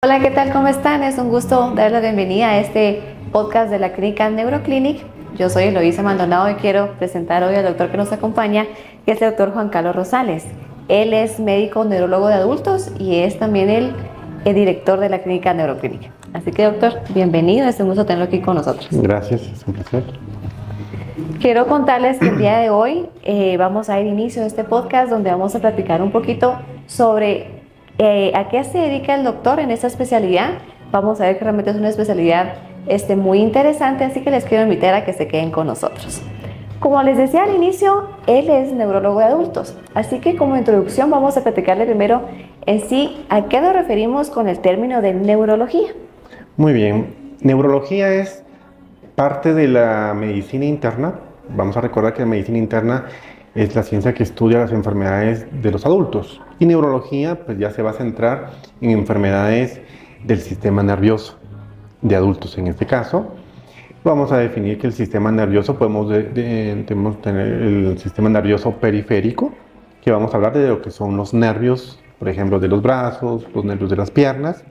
Hola, ¿qué tal? ¿Cómo están? Es un gusto dar la bienvenida a este podcast de la clínica Neuroclinic. Yo soy Eloísa Maldonado y quiero presentar hoy al doctor que nos acompaña, que es el doctor Juan Carlos Rosales. Él es médico neurólogo de adultos y es también el director de la clínica Neuroclinic. Así que, doctor, bienvenido, es un gusto tenerlo aquí con nosotros. Gracias, es un placer. Quiero contarles que el día de hoy vamos a dar inicio a este podcast donde vamos a platicar un poquito sobre a qué se dedica el doctor en esta especialidad. Vamos a ver que realmente es una especialidad muy interesante, así que les quiero invitar a que se queden con nosotros. Como les decía al inicio, él es neurólogo de adultos, así que como introducción vamos a platicarle primero en sí a qué nos referimos con el término de neurología. Muy bien, neurología es parte de la medicina interna. Vamos a recordar que la medicina interna es la ciencia que estudia las enfermedades de los adultos. Y neurología pues ya se va a centrar en enfermedades del sistema nervioso, de adultos en este caso. Vamos a definir que el sistema nervioso, podemos tener el sistema nervioso periférico, que vamos a hablar de lo que son los nervios, por ejemplo, de los brazos, los nervios de las piernas.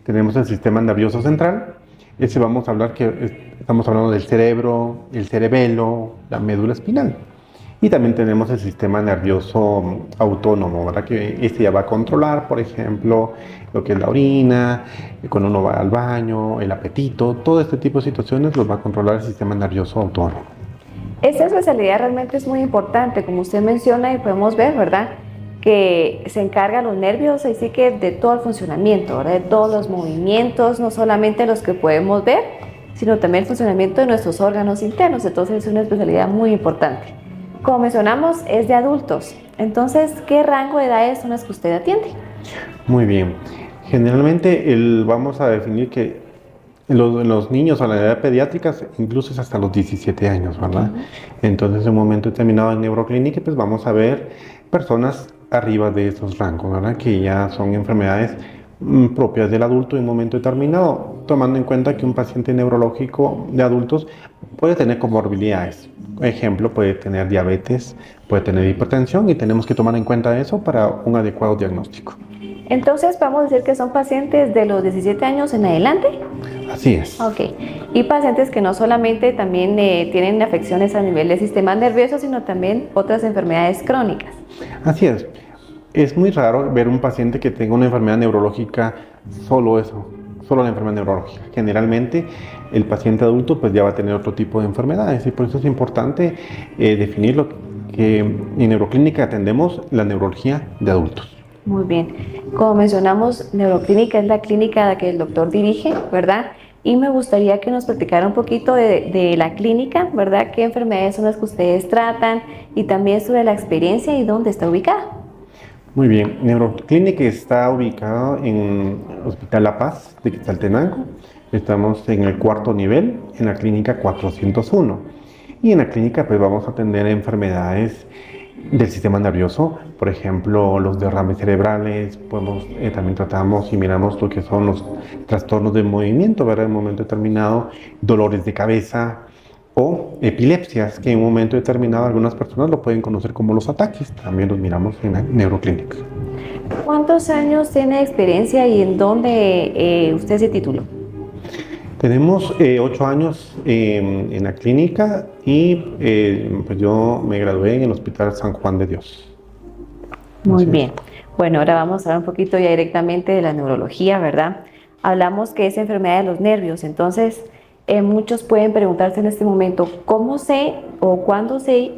Tenemos el sistema nervioso central. Ese vamos a hablar que estamos hablando del cerebro, el cerebelo, la médula espinal. Y también tenemos el sistema nervioso autónomo, ¿verdad? Que este ya va a controlar, por ejemplo, lo que es la orina, cuando uno va al baño, el apetito, todo este tipo de situaciones los va a controlar el sistema nervioso autónomo. Esta especialidad realmente es muy importante, como usted menciona y podemos ver, ¿verdad?, que se encarga los nervios, así que de todo el funcionamiento, ¿verdad?, de todos los movimientos, no solamente los que podemos ver, sino también el funcionamiento de nuestros órganos internos. Entonces es una especialidad muy importante. Como mencionamos, es de adultos. Entonces, ¿qué rango de edades son las que usted atiende? Muy bien. Generalmente vamos a definir que los niños a la edad pediátrica incluso es hasta los 17 años, ¿verdad? Entonces, en un momento determinado en Neuroclinic, pues vamos a ver personas arriba de esos rangos, ¿verdad? Que ya son enfermedades propias del adulto en un momento determinado, tomando en cuenta que un paciente neurológico de adultos puede tener comorbilidades. Por ejemplo, puede tener diabetes, puede tener hipertensión y tenemos que tomar en cuenta eso para un adecuado diagnóstico. Entonces, podemos decir que son pacientes de los 17 años en adelante. Así es. Ok. Y pacientes que no solamente también tienen afecciones a nivel del sistema nervioso, sino también otras enfermedades crónicas. Así es. Es muy raro ver un paciente que tenga una enfermedad neurológica, solo eso, solo la enfermedad neurológica. Generalmente el paciente adulto pues ya va a tener otro tipo de enfermedades y por eso es importante definir lo que en Neuroclínica atendemos la neurología de adultos. Muy bien. Como mencionamos, Neuroclínica es la clínica que el doctor dirige, ¿verdad? Y me gustaría que nos platicara un poquito de la clínica, ¿verdad? ¿Qué enfermedades son las que ustedes tratan? Y también sobre la experiencia y dónde está ubicada. Muy bien, Neuroclínica está ubicado en Hospital La Paz de Quetzaltenango. Estamos en el 4º nivel, en la clínica 401. Y en la clínica pues vamos a atender enfermedades del sistema nervioso, por ejemplo, los derrames cerebrales, también tratamos y miramos lo que son los trastornos de movimiento, ¿verdad? En un momento determinado, dolores de cabeza o epilepsias, que en un momento determinado algunas personas lo pueden conocer como los ataques, también los miramos en la Neuroclínica. ¿Cuántos años tiene de experiencia y en dónde usted se tituló? Tenemos 8 años en la clínica y pues yo me gradué en el Hospital San Juan de Dios. Muy bien. Bueno, ahora vamos a hablar un poquito ya directamente de la neurología, ¿verdad? Hablamos que es enfermedad de los nervios, entonces muchos pueden preguntarse en este momento, ¿cómo sé o cuándo sé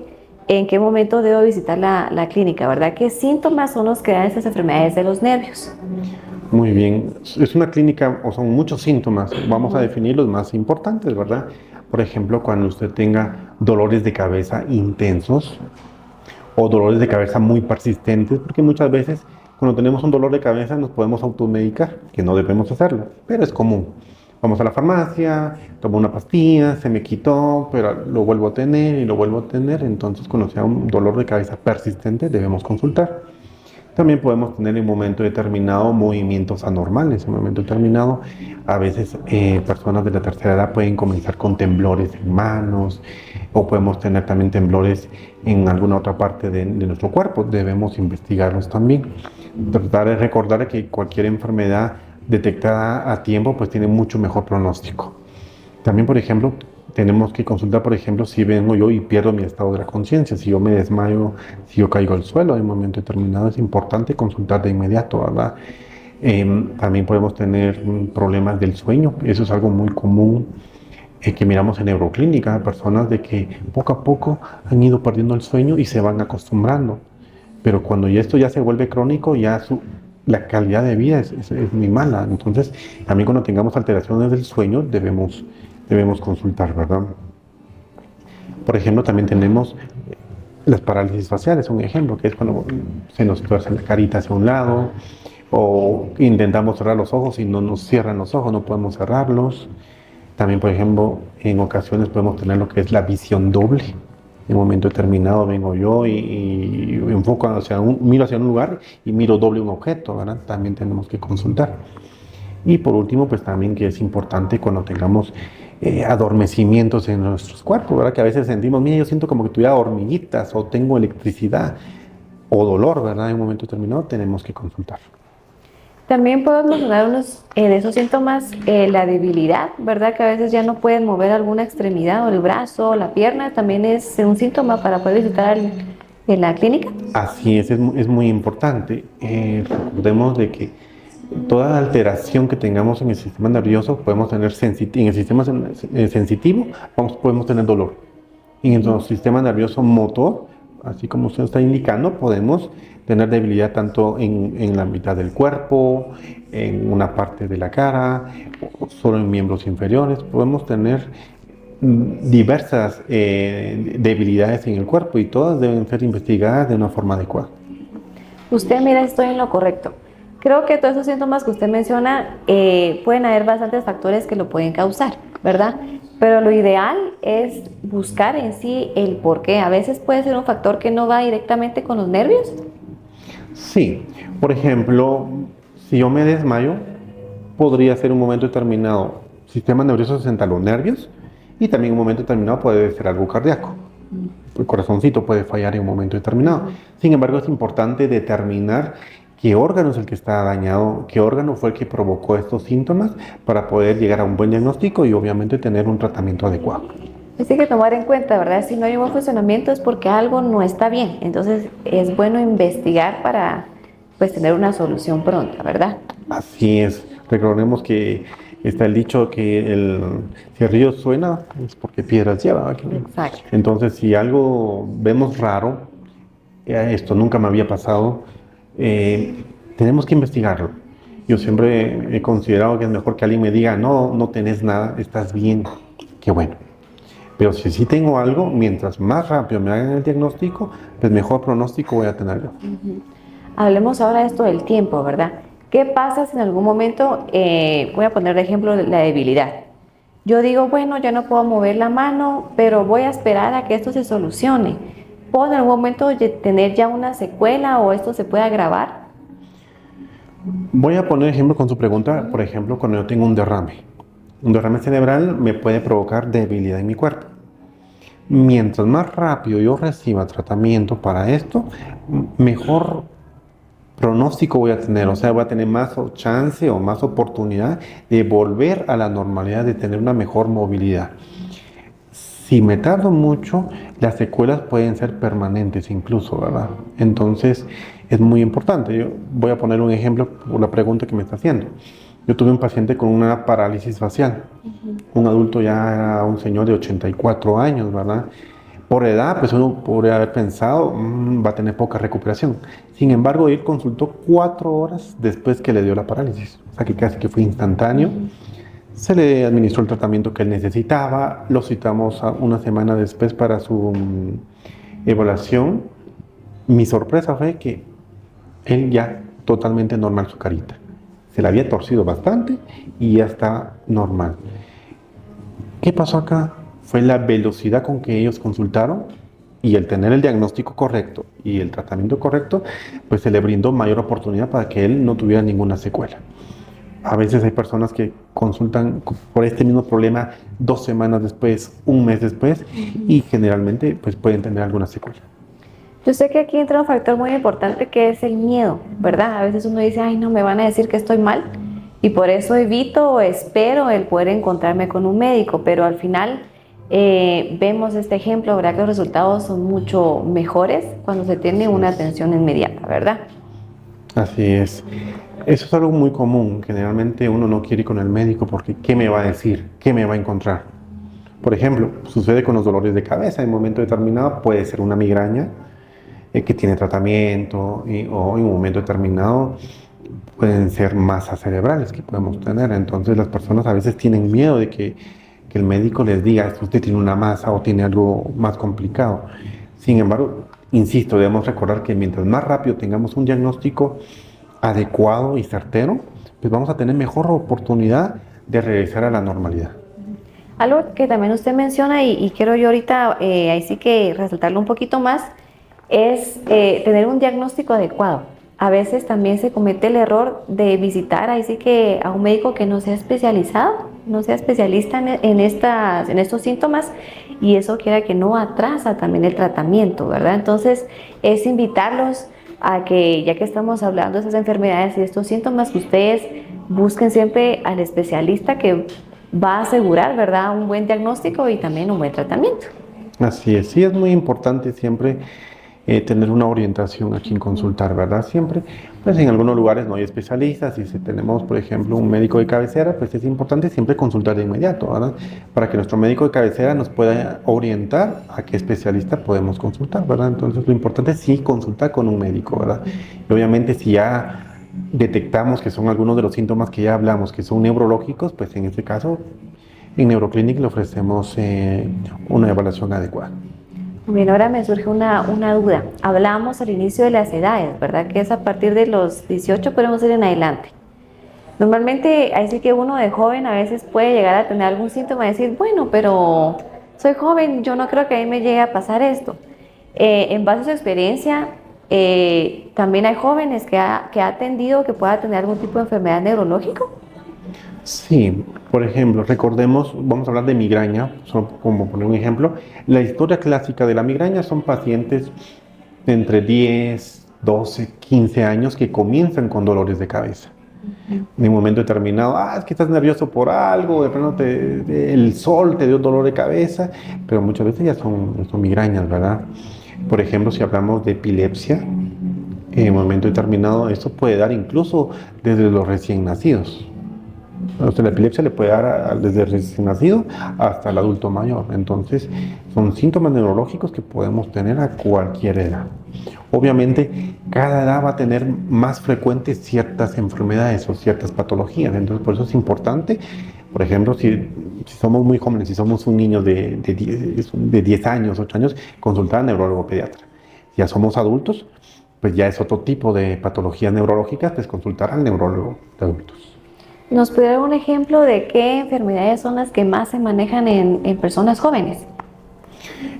en qué momento debo visitar la clínica, ¿verdad? ¿Qué síntomas son los que dan estas enfermedades de los nervios? Muy bien, es una clínica, o son muchos síntomas, vamos a definir los más importantes, ¿verdad? Por ejemplo, cuando usted tenga dolores de cabeza intensos o dolores de cabeza muy persistentes, porque muchas veces cuando tenemos un dolor de cabeza nos podemos automedicar, que no debemos hacerlo, pero es común. Vamos a la farmacia, tomo una pastilla, se me quitó, pero lo vuelvo a tener y lo vuelvo a tener, entonces cuando sea un dolor de cabeza persistente debemos consultar. También podemos tener en un momento determinado movimientos anormales. En un momento determinado, a veces personas de la tercera edad pueden comenzar con temblores en manos o podemos tener también temblores en alguna otra parte de nuestro cuerpo. Debemos investigarlos también. Tratar de recordar que cualquier enfermedad detectada a tiempo, pues tiene mucho mejor pronóstico. También, por ejemplo, tenemos que consultar, por ejemplo, si vengo yo y pierdo mi estado de la conciencia, si yo me desmayo, si yo caigo al suelo en un momento determinado, es importante consultar de inmediato, ¿verdad? También podemos tener problemas del sueño, eso es algo muy común que miramos en neuroclínica, personas de que poco a poco han ido perdiendo el sueño y se van acostumbrando. Pero cuando ya esto ya se vuelve crónico, la calidad de vida es muy mala. Entonces, también cuando tengamos alteraciones del sueño, debemos consultar, ¿verdad? Por ejemplo, también tenemos las parálisis faciales, un ejemplo, que es cuando se nos tuerce la carita hacia un lado, o intentamos cerrar los ojos y no nos cierran los ojos, no podemos cerrarlos. También, por ejemplo, en ocasiones podemos tener lo que es la visión doble. En un momento determinado vengo yo y enfoco miro hacia un lugar y miro doble un objeto, ¿verdad? También tenemos que consultar. Y por último, pues también que es importante cuando tengamos adormecimientos en nuestros cuerpos, ¿verdad? Que a veces sentimos, mira, yo siento como que tuviera hormiguitas o tengo electricidad o dolor, ¿verdad? En un momento determinado tenemos que consultar. También podemos mencionar unos de esos síntomas, la debilidad, ¿verdad? Que a veces ya no pueden mover alguna extremidad o el brazo o la pierna, también es un síntoma para poder visitar en la clínica. Así es muy importante. Recordemos de que toda alteración que tengamos en el sistema nervioso, podemos tener en el sistema sensitivo, podemos tener dolor. En el sistema nervioso motor, así como usted está indicando, podemos tener debilidad tanto en la mitad del cuerpo, en una parte de la cara, o solo en miembros inferiores. Podemos tener diversas debilidades en el cuerpo y todas deben ser investigadas de una forma adecuada. Usted, mira, estoy en lo correcto. Creo que todos esos síntomas que usted menciona pueden haber bastantes factores que lo pueden causar, ¿verdad? Pero lo ideal es buscar en sí el por qué. A veces puede ser un factor que no va directamente con los nervios. Sí, por ejemplo, si yo me desmayo, podría ser un momento determinado sistema nervioso central o nervios, y también en un momento determinado puede ser algo cardíaco. El corazoncito puede fallar en un momento determinado. Sin embargo, es importante determinar qué órgano es el que está dañado, qué órgano fue el que provocó estos síntomas para poder llegar a un buen diagnóstico y obviamente tener un tratamiento adecuado. Pues hay que tomar en cuenta, ¿verdad? Si no hay un buen funcionamiento es porque algo no está bien. Entonces es bueno investigar para pues tener una solución pronta, ¿verdad? Así es. Recordemos que está el dicho que si el río suena es porque piedras lleva. Exacto. Entonces, si algo vemos raro, esto nunca me había pasado, tenemos que investigarlo. Yo siempre he considerado que es mejor que alguien me diga, no tenés nada, estás bien, qué bueno. Pero si sí tengo algo, mientras más rápido me hagan el diagnóstico, pues mejor pronóstico voy a tener yo. Hablemos ahora de esto del tiempo, ¿verdad? ¿Qué pasa si en algún momento, voy a poner de ejemplo la debilidad? Yo digo, bueno, ya no puedo mover la mano, pero voy a esperar a que esto se solucione. ¿Puedo en algún momento tener ya una secuela o esto se puede agravar? Voy a poner ejemplo con su pregunta, por ejemplo, cuando yo tengo un derrame. Un derrame cerebral me puede provocar debilidad en mi cuerpo. Mientras más rápido yo reciba tratamiento para esto, mejor pronóstico voy a tener, o sea, voy a tener más chance o más oportunidad de volver a la normalidad, de tener una mejor movilidad. Si me tardo mucho, las secuelas pueden ser permanentes incluso, ¿verdad? Entonces, es muy importante. Yo voy a poner un ejemplo por la pregunta que me está haciendo. Yo tuve un paciente con una parálisis facial. Un adulto, ya era un señor de 84 años, ¿verdad? Por edad, pues uno podría haber pensado, va a tener poca recuperación. Sin embargo, él consultó 4 horas después que le dio la parálisis. O sea, que casi que fue instantáneo. Se le administró el tratamiento que él necesitaba. Lo citamos una semana después para su evaluación. Mi sorpresa fue que él ya totalmente normal su carita. Se la había torcido bastante y ya está normal. ¿Qué pasó acá? Fue la velocidad con que ellos consultaron y el tener el diagnóstico correcto y el tratamiento correcto, pues se le brindó mayor oportunidad para que él no tuviera ninguna secuela. A veces hay personas que consultan por este mismo problema 2 semanas después, un mes después, y generalmente pues pueden tener alguna secuela. Yo sé que aquí entra un factor muy importante que es el miedo, ¿verdad? A veces uno dice, ay, no, me van a decir que estoy mal. y por eso evito o espero el poder encontrarme con un médico, pero al final vemos este ejemplo, ¿verdad? Que los resultados son mucho mejores cuando se tiene una atención inmediata, ¿verdad? Así es. Eso es algo muy común. Generalmente uno no quiere ir con el médico porque ¿qué me va a decir? ¿Qué me va a encontrar? Por ejemplo, sucede con los dolores de cabeza. En un momento determinado puede ser una migraña que tiene tratamiento o en un momento determinado pueden ser masas cerebrales que podemos tener. Entonces las personas a veces tienen miedo de que el médico les diga que usted tiene una masa o tiene algo más complicado. Sin embargo, insisto, debemos recordar que mientras más rápido tengamos un diagnóstico adecuado y certero, pues vamos a tener mejor oportunidad de regresar a la normalidad. Algo que también usted menciona y quiero yo ahorita, ahí sí que resaltarlo un poquito más, es tener un diagnóstico adecuado. A veces también se comete el error de visitar ahí sí que a un médico que no sea especializado, no sea especialista en estos síntomas, y eso quiera que no atrasa también el tratamiento, ¿verdad? Entonces es invitarlos a que, ya que estamos hablando de estas enfermedades y estos síntomas, que ustedes busquen siempre al especialista que va a asegurar, ¿verdad?, un buen diagnóstico y también un buen tratamiento. Así es, sí es muy importante siempre tener una orientación a quien consultar, ¿verdad? Siempre, pues en algunos lugares no hay especialistas y si tenemos, por ejemplo, un médico de cabecera, pues es importante siempre consultar de inmediato, ¿verdad? Para que nuestro médico de cabecera nos pueda orientar a qué especialista podemos consultar, ¿verdad? Entonces lo importante es sí consultar con un médico, ¿verdad? Y obviamente si ya detectamos que son algunos de los síntomas que ya hablamos, que son neurológicos, pues en este caso en Neuroclinic le ofrecemos una evaluación adecuada. Bien, ahora me surge una duda. Hablábamos al inicio de las edades, ¿verdad? Que es a partir de los 18 podemos ir en adelante. Normalmente, ahí sí que uno de joven a veces puede llegar a tener algún síntoma y decir, bueno, pero soy joven, yo no creo que a mí me llegue a pasar esto. En base a su experiencia, también hay jóvenes que ha atendido que pueda tener algún tipo de enfermedad neurológica. Sí, por ejemplo, recordemos, vamos a hablar de migraña, solo como poner un ejemplo. La historia clásica de la migraña son pacientes de entre 10, 12, 15 años que comienzan con dolores de cabeza. En un momento determinado, es que estás nervioso por algo, de pronto el sol te dio dolor de cabeza, pero muchas veces ya son migrañas, ¿verdad? Por ejemplo, si hablamos de epilepsia, en un momento determinado, esto puede dar incluso desde los recién nacidos. La epilepsia le puede dar desde el recién nacido hasta el adulto mayor. Entonces, son síntomas neurológicos que podemos tener a cualquier edad. Obviamente, cada edad va a tener más frecuentes ciertas enfermedades o ciertas patologías. Entonces, por eso es importante, por ejemplo, si somos muy jóvenes, si somos un niño de 10 años, 8 años, consultar al neurólogo pediatra. Si ya somos adultos, pues ya es otro tipo de patologías neurológicas, pues consultar al neurólogo de adultos. ¿Nos puede dar un ejemplo de qué enfermedades son las que más se manejan en personas jóvenes?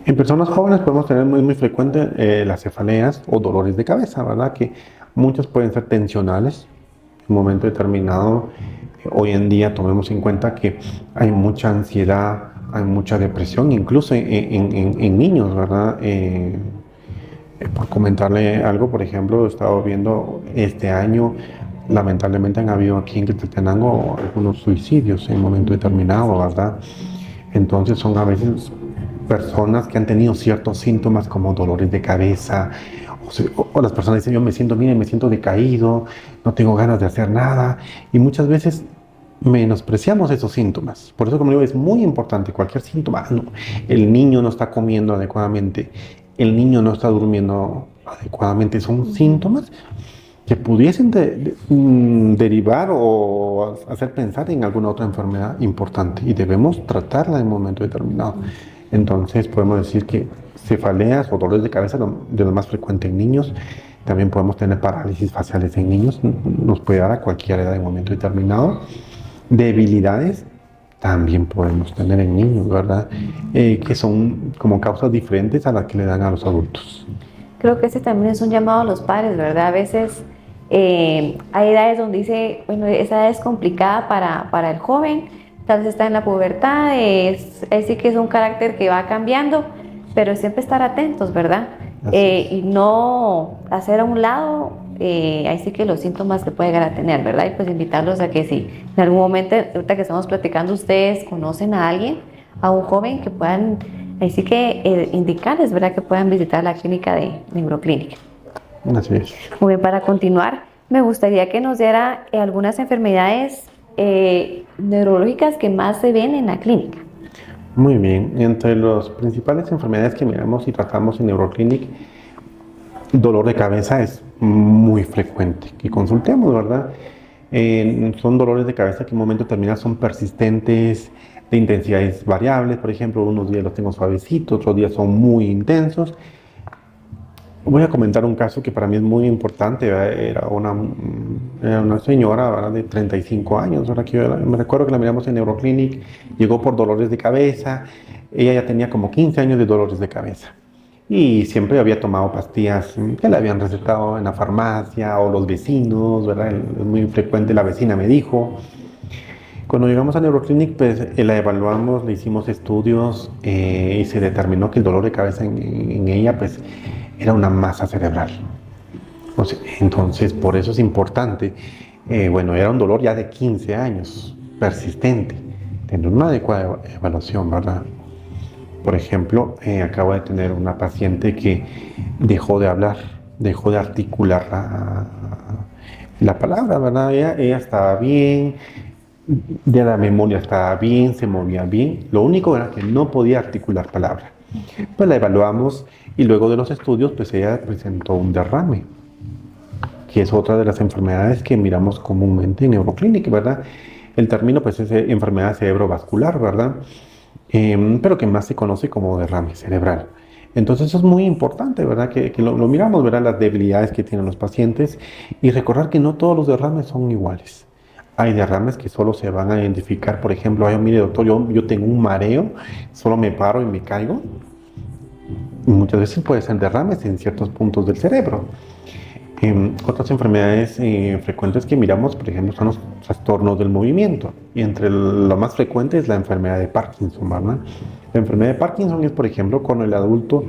En personas jóvenes podemos tener muy frecuente las cefaleas o dolores de cabeza, ¿verdad? Que muchos pueden ser tensionales en un momento determinado. Hoy en día tomemos en cuenta que hay mucha ansiedad, hay mucha depresión, incluso en niños, ¿verdad? Por comentarle algo, por ejemplo, he estado viendo este año, lamentablemente han habido aquí en Quetzaltenango algunos suicidios en un momento determinado, ¿verdad? Entonces son a veces personas que han tenido ciertos síntomas como dolores de cabeza, o las personas dicen, yo me siento decaído, no tengo ganas de hacer nada, y muchas veces menospreciamos esos síntomas. Por eso, como digo, es muy importante cualquier síntoma. No, el niño no está comiendo adecuadamente, el niño no está durmiendo adecuadamente, son síntomas que pudiesen derivar o hacer pensar en alguna otra enfermedad importante y debemos tratarla en un momento determinado. Entonces podemos decir que cefaleas o dolores de cabeza de lo más frecuente en niños. También podemos tener parálisis faciales en niños, nos puede dar a cualquier edad en un momento determinado. Debilidades también podemos tener en niños, ¿verdad? Que son como causas diferentes a las que le dan a los adultos. Creo que ese también es un llamado a los padres, ¿verdad? A veces hay edades donde dice, bueno, esa edad es complicada para el joven, tal vez está en la pubertad, sí que es un carácter que va cambiando, pero siempre estar atentos, ¿verdad? Y no hacer a un lado ahí sí que los síntomas que puede llegar a tener, ¿verdad? Y pues invitarlos a que si en algún momento, ahorita que estamos platicando, ustedes conocen a alguien, a un joven que puedan, ahí sí que indicarles, ¿verdad? Que puedan visitar la clínica de Neuroclínica. Así es. Muy bien, para continuar, me gustaría que nos diera algunas enfermedades neurológicas que más se ven en la clínica. Muy bien. Entre las principales enfermedades que miramos y tratamos en Neuroclinic, dolor de cabeza es muy frecuente que consultemos, ¿verdad? Son dolores de cabeza que en un momento determinado son persistentes, de intensidades variables. Por ejemplo, unos días los tengo suavecitos, otros días son muy intensos. Voy a comentar un caso que para mí es muy importante. Era una señora, ¿verdad?, de 35 años. Ahora que me recuerdo que la miramos en Neuroclinic, llegó por dolores de cabeza. Ella ya tenía como 15 años de dolores de cabeza. Y siempre había tomado pastillas que le habían recetado en la farmacia o los vecinos, ¿verdad? Es muy frecuente, la vecina me dijo. Cuando llegamos a Neuroclinic, pues la evaluamos, le hicimos estudios y se determinó que el dolor de cabeza en ella, pues, era una masa cerebral. O sea, entonces, por eso es importante. Bueno, era un dolor ya de 15 años, persistente. Tener una adecuada evaluación, ¿verdad? Por ejemplo, acabo de tener una paciente que dejó de hablar, dejó de articular la palabra, ¿verdad? Ella estaba bien, de la memoria estaba bien, se movía bien. Lo único era que no podía articular palabra. Pues la evaluamos y luego de los estudios, pues ella presentó un derrame, que es otra de las enfermedades que miramos comúnmente en Neuroclinic, ¿verdad? El término, pues, es enfermedad cerebrovascular, ¿verdad? Pero que más se conoce como derrame cerebral. Entonces eso es muy importante, ¿verdad? Que lo miramos, ¿verdad? Las debilidades que tienen los pacientes y recordar que no todos los derrames son iguales. Hay derrames que solo se van a identificar, por ejemplo, ay, mire doctor, yo tengo un mareo, solo me paro y me caigo. Y muchas veces puede ser derrames en ciertos puntos del cerebro. Otras enfermedades frecuentes que miramos, por ejemplo, son los trastornos del movimiento. Y entre lo más frecuente es la enfermedad de Parkinson, ¿verdad? La enfermedad de Parkinson es, por ejemplo, cuando el adulto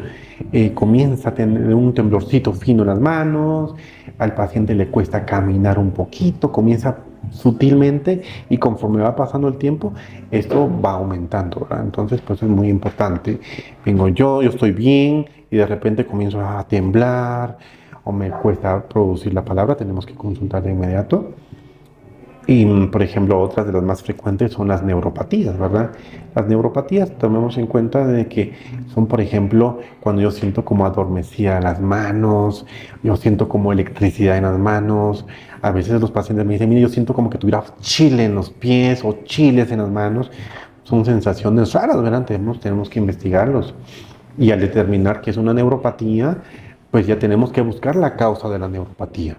comienza a tener un temblorcito fino en las manos, al paciente le cuesta caminar un poquito, comienza sutilmente y conforme va pasando el tiempo, esto va aumentando, ¿verdad? Entonces, pues es muy importante. Vengo yo estoy bien y de repente comienzo a temblar, o me cuesta producir la palabra, tenemos que consultar de inmediato. Y, por ejemplo, otras de las más frecuentes son las neuropatías, ¿verdad? Las neuropatías, tomemos en cuenta de que son, por ejemplo, cuando yo siento como adormecida las manos, yo siento como electricidad en las manos. A veces los pacientes me dicen, mire, yo siento como que tuviera chile en los pies o chiles en las manos. Son sensaciones raras, ¿verdad? Tenemos que investigarlos. Y al determinar que es una neuropatía, pues ya tenemos que buscar la causa de la neuropatía.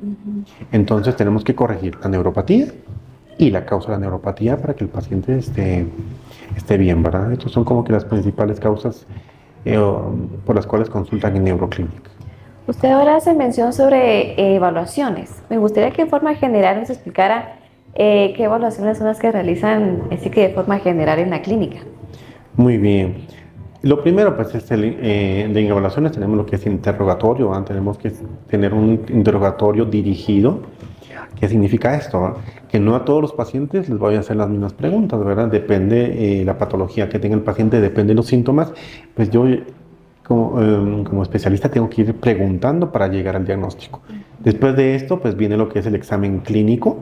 Entonces tenemos que corregir la neuropatía y la causa de la neuropatía para que el paciente esté bien, ¿verdad? Estas son como que las principales causas por las cuales consultan en Neuroclinic. Usted ahora hace mención sobre evaluaciones. Me gustaría que en forma general nos explicara qué evaluaciones son las que realizan, así que de forma general en la clínica. Muy bien. Lo primero, pues, es de evaluaciones tenemos lo que es interrogatorio, ¿verdad? Tenemos que tener un interrogatorio dirigido. ¿Qué significa esto? Que no a todos los pacientes les voy a hacer las mismas preguntas, ¿verdad? Depende la patología que tenga el paciente, depende de los síntomas. Pues yo, como especialista, tengo que ir preguntando para llegar al diagnóstico. Después de esto, pues viene lo que es el examen clínico.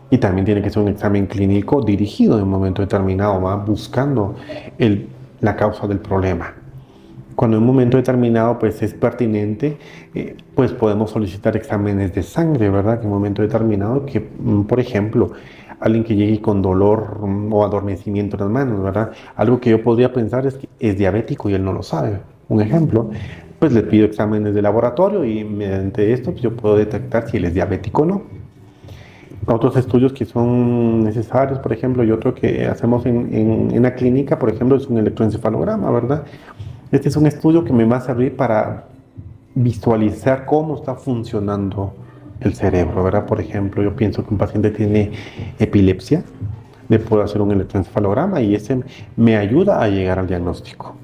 Y también tiene que ser un examen clínico dirigido en un momento determinado, ¿va? Buscando la causa del problema. Cuando en un momento determinado pues es pertinente, pues podemos solicitar exámenes de sangre, ¿verdad? Que en un momento determinado, que por ejemplo, alguien que llegue con dolor o adormecimiento en las manos, ¿verdad? Algo que yo podría pensar es que es diabético y él no lo sabe. Un ejemplo, pues le pido exámenes de laboratorio y mediante esto pues, yo puedo detectar si él es diabético o no. Otros estudios que son necesarios, por ejemplo, y otro que hacemos en la clínica, por ejemplo, es un electroencefalograma, ¿verdad? Este es un estudio que me va a servir para visualizar cómo está funcionando el cerebro, ¿verdad? Por ejemplo, yo pienso que un paciente tiene epilepsia, le puedo hacer un electroencefalograma y ese me ayuda a llegar al diagnóstico.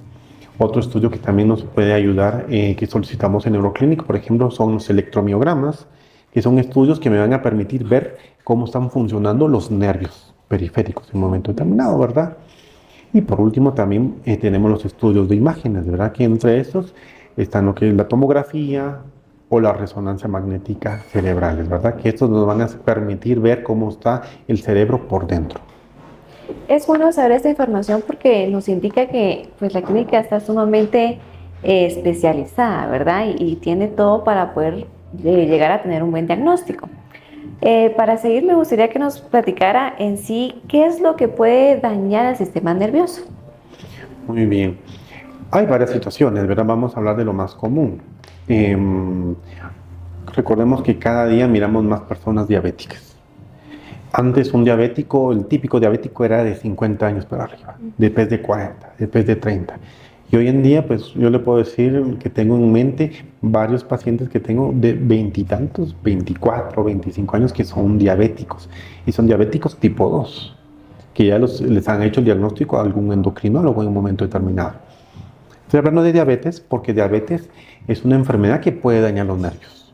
Otro estudio que también nos puede ayudar, que solicitamos en Neuroclinic, por ejemplo, son los electromiogramas, que son estudios que me van a permitir ver cómo están funcionando los nervios periféricos en un momento determinado, ¿verdad? Y por último también tenemos los estudios de imágenes, ¿verdad? Que entre estos están lo que es la tomografía o la resonancia magnética cerebrales, ¿verdad? Que estos nos van a permitir ver cómo está el cerebro por dentro. Es bueno saber esta información porque nos indica que pues, la clínica está sumamente especializada, ¿verdad? Y tiene todo para poder llegar a tener un buen diagnóstico. Para seguir, me gustaría que nos platicara en sí qué es lo que puede dañar al sistema nervioso. Muy bien. Hay varias situaciones, ¿verdad? Vamos a hablar de lo más común. Recordemos que cada día miramos más personas diabéticas. Antes un diabético, el típico diabético era de 50 años para arriba, después de 40, después de 30. Y hoy en día, pues yo le puedo decir que tengo en mente varios pacientes que tengo de 20 y tantos, 24, 25 años que son diabéticos. Y son diabéticos tipo 2, que ya les han hecho el diagnóstico a algún endocrinólogo en un momento determinado. Estoy hablando de diabetes porque diabetes es una enfermedad que puede dañar los nervios.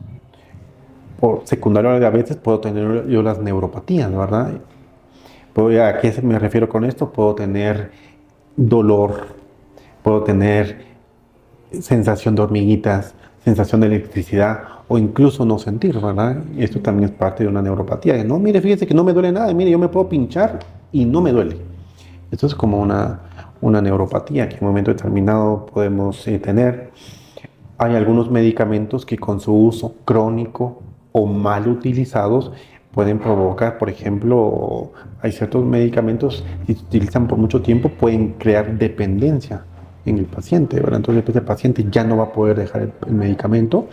Por secundario a la diabetes puedo tener yo las neuropatías, ¿verdad? ¿A qué me refiero con esto? Puedo tener dolor, puedo tener sensación de hormiguitas, sensación de electricidad o incluso no sentir, ¿verdad? Esto también es parte de una neuropatía. No, mire, fíjese que no me duele nada, mire, yo me puedo pinchar y no me duele. Esto es como una neuropatía que en un momento determinado podemos tener. Hay algunos medicamentos que con su uso crónico o mal utilizados pueden provocar, por ejemplo, hay ciertos medicamentos que se utilizan por mucho tiempo, pueden crear dependencia en el paciente, ¿verdad? Entonces después el paciente ya no va a poder dejar el medicamento.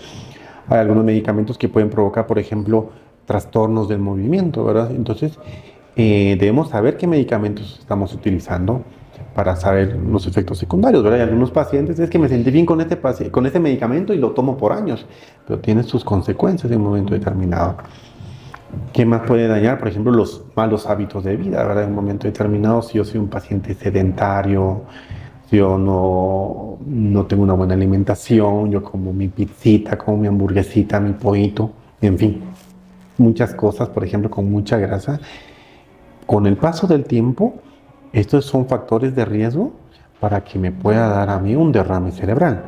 Hay algunos medicamentos que pueden provocar, por ejemplo, trastornos del movimiento, ¿verdad? Entonces debemos saber qué medicamentos estamos utilizando para saber los efectos secundarios, ¿verdad? Hay algunos pacientes, es que me sentí bien con este medicamento y lo tomo por años, pero tiene sus consecuencias en un momento determinado. ¿Qué más puede dañar? Por ejemplo, los malos hábitos de vida, ¿verdad? En un momento determinado, si yo soy un paciente sedentario, si yo no tengo una buena alimentación, yo como mi pizzita, como mi hamburguesita, mi pollito, en fin, muchas cosas, por ejemplo, con mucha grasa. Con el paso del tiempo, estos son factores de riesgo para que me pueda dar a mí un derrame cerebral.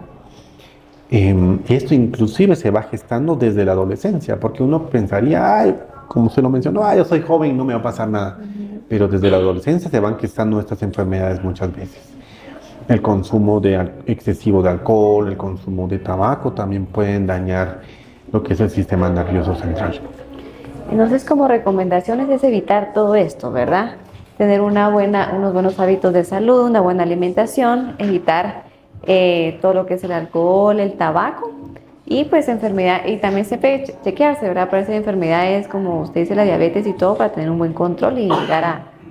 Esto inclusive se va gestando desde la adolescencia, porque uno pensaría, ay, como se lo mencionó, yo soy joven y no me va a pasar nada. Pero desde la adolescencia se van gestando estas enfermedades muchas veces. El consumo excesivo de alcohol, el consumo de tabaco también pueden dañar lo que es el sistema nervioso central. Entonces, como recomendaciones es evitar todo esto, ¿verdad? Tener unos buenos hábitos de salud, una buena alimentación, evitar todo lo que es el alcohol, el tabaco y pues enfermedad, y también siempre chequearse, ¿verdad? Para esas enfermedades como usted dice, la diabetes y todo, para tener un buen control y llegar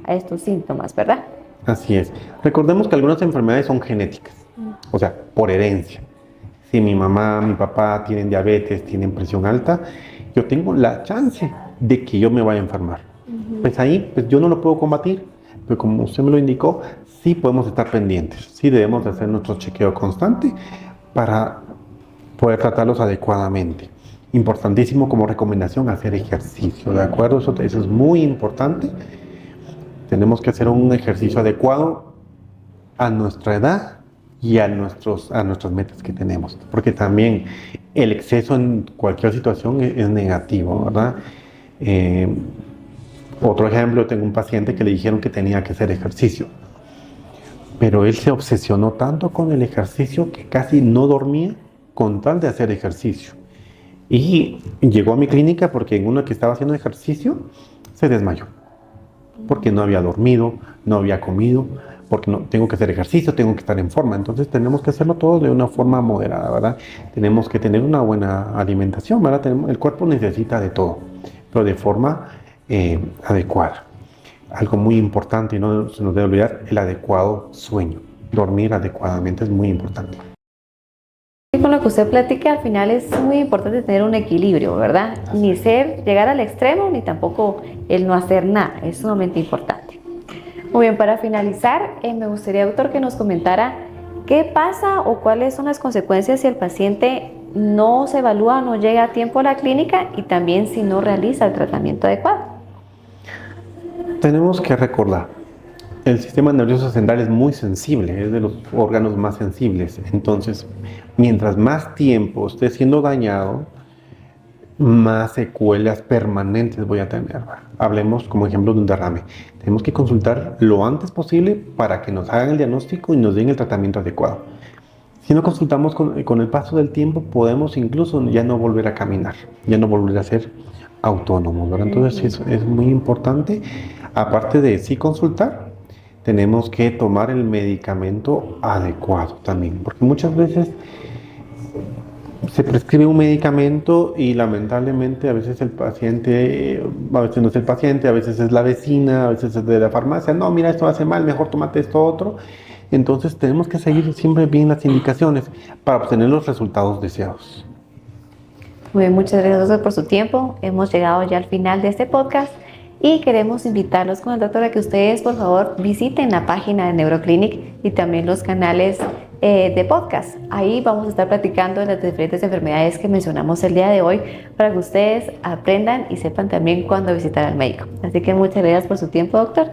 a estos síntomas, ¿verdad? Así es. Recordemos que algunas enfermedades son genéticas, o sea, por herencia. Si mi mamá, mi papá tienen diabetes, tienen presión alta, yo tengo la chance de que yo me vaya a enfermar. Pues ahí pues yo no lo puedo combatir, pero como usted me lo indicó, sí podemos estar pendientes, sí debemos de hacer nuestro chequeo constante para poder tratarlos adecuadamente. Importantísimo como recomendación hacer ejercicio, ¿de acuerdo? Eso es muy importante. Tenemos que hacer un ejercicio adecuado a nuestra edad y a nuestras metas que tenemos, porque también el exceso en cualquier situación es negativo, ¿verdad? Otro ejemplo, tengo un paciente que le dijeron que tenía que hacer ejercicio, pero él se obsesionó tanto con el ejercicio que casi no dormía con tal de hacer ejercicio. Y llegó a mi clínica porque en una que estaba haciendo ejercicio se desmayó, porque no había dormido, no había comido, porque no, tengo que hacer ejercicio, tengo que estar en forma. Entonces tenemos que hacerlo todo de una forma moderada, ¿verdad? Tenemos que tener una buena alimentación, ¿verdad? El cuerpo necesita de todo, pero de forma adecuada. Algo muy importante y no se nos debe olvidar, el adecuado sueño. Dormir adecuadamente es muy importante. Y con lo que usted platica, al final es muy importante tener un equilibrio, ¿verdad? Ni llegar al extremo, ni tampoco el no hacer nada. Es sumamente importante. Muy bien, para finalizar, me gustaría, doctor, que nos comentara ¿Qué pasa o cuáles son las consecuencias si el paciente no se evalúa o no llega a tiempo a la clínica y también si no realiza el tratamiento adecuado? Tenemos que recordar, el sistema nervioso central es muy sensible, es de los órganos más sensibles. Entonces, mientras más tiempo esté siendo dañado, más secuelas permanentes voy a tener. Hablemos como ejemplo de un derrame. Tenemos que consultar lo antes posible para que nos hagan el diagnóstico y nos den el tratamiento adecuado. Si no consultamos con el paso del tiempo, podemos incluso ya no volver a caminar, ya no volver a ser autónomos, ¿verdad? Entonces es muy importante, aparte de sí consultar, tenemos que tomar el medicamento adecuado también, porque muchas veces se prescribe un medicamento y lamentablemente a veces el paciente, a veces no es el paciente, a veces es la vecina, a veces es de la farmacia, no, mira, esto hace mal, mejor tómate esto otro. Entonces tenemos que seguir siempre bien las indicaciones para obtener los resultados deseados. Muy bien, muchas gracias por su tiempo. Hemos llegado ya al final de este podcast y queremos invitarlos con el doctor a que ustedes, por favor, visiten la página de Neuroclinic y también los canales de podcast. Ahí vamos a estar platicando de las diferentes enfermedades que mencionamos el día de hoy para que ustedes aprendan y sepan también cuándo visitar al médico. Así que muchas gracias por su tiempo, doctor.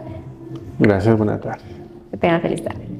Gracias, buenas tardes. Que tengan feliz tarde.